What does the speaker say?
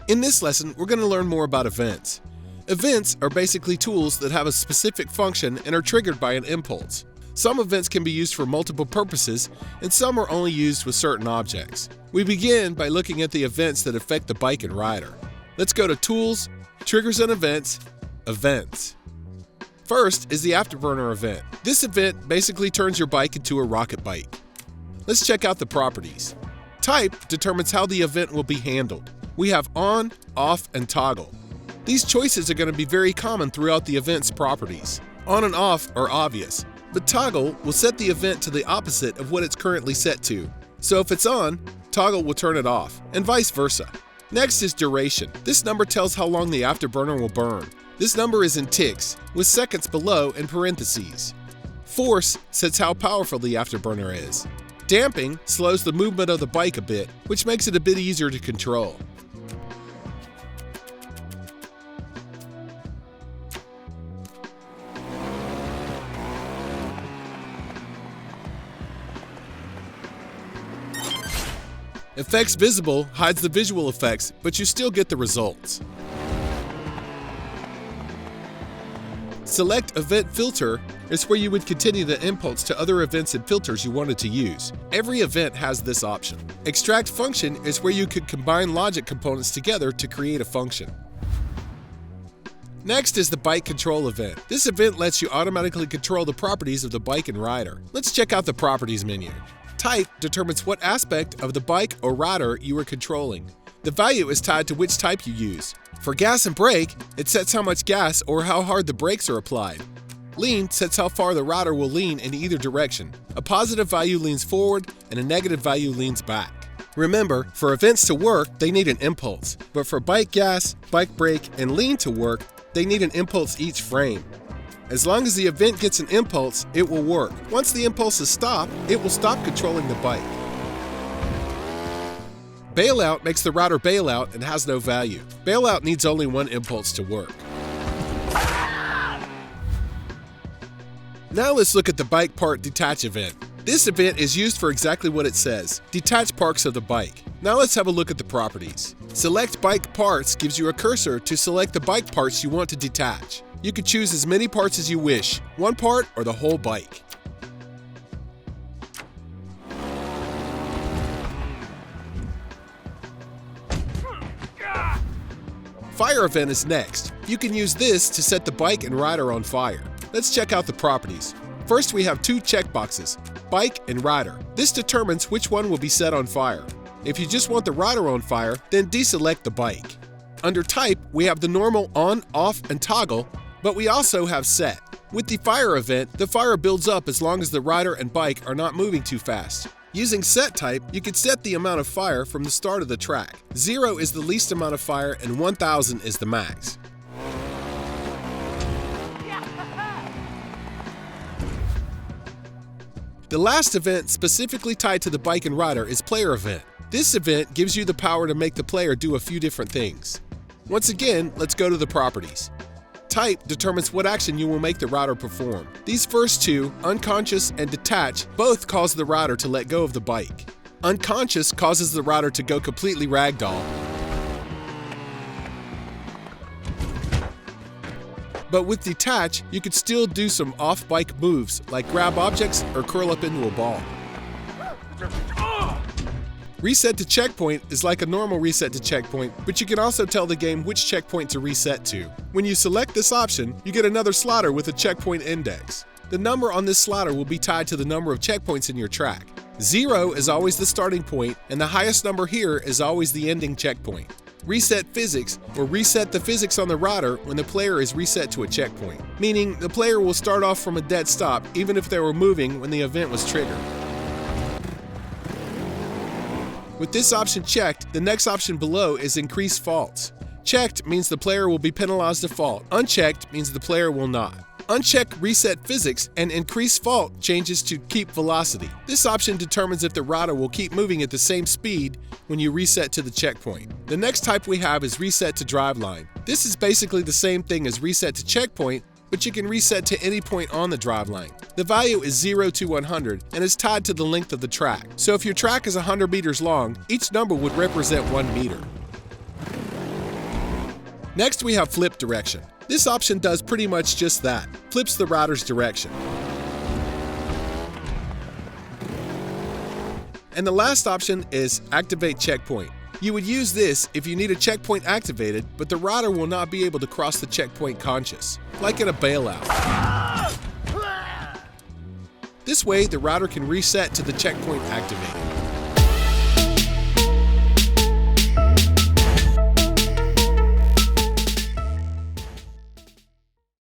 In this lesson, we're going to learn more about events. Events are basically tools that have a specific function and are triggered by an impulse. Some events can be used for multiple purposes, and some are only used with certain objects. We begin by looking at the events that affect the bike and rider. Let's go to Tools, Triggers and Events, Events. First is the Afterburner event. This event basically turns your bike into a rocket bike. Let's check out the properties. Type determines how the event will be handled. We have on, off, and toggle. These choices are going to be very common throughout the event's properties. On and off are obvious, but toggle will set the event to the opposite of what it's currently set to. So if it's on, toggle will turn it off, and vice versa. Next is duration. This number tells how long the afterburner will burn. This number is in ticks, with seconds below in parentheses. Force sets how powerful the afterburner is. Damping slows the movement of the bike a bit, which makes it a bit easier to control. Effects visible hides the visual effects, but you still get the results. Select Event Filter is where you would continue the impulse to other events and filters you wanted to use. Every event has this option. Extract Function is where you could combine logic components together to create a function. Next is the Bike Control event. This event lets you automatically control the properties of the bike and rider. Let's check out the Properties menu. Type determines what aspect of the bike or rider you are controlling. The value is tied to which type you use. For gas and brake, it sets how much gas or how hard the brakes are applied. Lean sets how far the rider will lean in either direction. A positive value leans forward and a negative value leans back. Remember, for events to work, they need an impulse. But for bike gas, bike brake, and lean to work, they need an impulse each frame. As long as the event gets an impulse, it will work. Once the impulse is stopped, it will stop controlling the bike. Bailout makes the rider bail out and has no value. Bailout needs only one impulse to work. Now let's look at the Bike Part Detach event. This event is used for exactly what it says, detach parts of the bike. Now let's have a look at the properties. Select Bike Parts gives you a cursor to select the bike parts you want to detach. You can choose as many parts as you wish, one part or the whole bike. Fire event is next. You can use this to set the bike and rider on fire. Let's check out the properties. First, we have two checkboxes, bike and rider. This determines which one will be set on fire. If you just want the rider on fire, then deselect the bike. Under type, we have the normal on, off, and toggle, but we also have set. With the fire event, the fire builds up as long as the rider and bike are not moving too fast. Using set type, you can set the amount of fire from the start of the track. 0 is the least amount of fire and 1000 is the max. The last event specifically tied to the bike and rider is player event. This event gives you the power to make the player do a few different things. Once again, let's go to the properties. Type determines what action you will make the rider perform. These first two, unconscious and detach, both cause the rider to let go of the bike. Unconscious causes the rider to go completely ragdoll. But with detach, you could still do some off-bike moves like grab objects or curl up into a ball. Reset to checkpoint is like a normal reset to checkpoint, but you can also tell the game which checkpoint to reset to. When you select this option, you get another slider with a checkpoint index. The number on this slider will be tied to the number of checkpoints in your track. 0 is always the starting point, and the highest number here is always the ending checkpoint. Reset physics, or reset the physics on the rider when the player is reset to a checkpoint, meaning the player will start off from a dead stop even if they were moving when the event was triggered. With this option checked, the next option below is increase faults. Checked means the player will be penalized a fault. Unchecked means the player will not. Uncheck reset physics and increase fault changes to keep velocity. This option determines if the rider will keep moving at the same speed when you reset to the checkpoint. The next type we have is reset to driveline. This is basically the same thing as reset to checkpoint, but you can reset to any point on the driveline. The value is 0 to 100 and is tied to the length of the track. So if your track is 100 meters long, each number would represent 1 meter. Next, we have flip direction. This option does pretty much just that, flips the router's direction. And the last option is activate checkpoint. You would use this if you need a checkpoint activated, but the router will not be able to cross the checkpoint conscious, like in a bailout. This way, the router can reset to the checkpoint activated.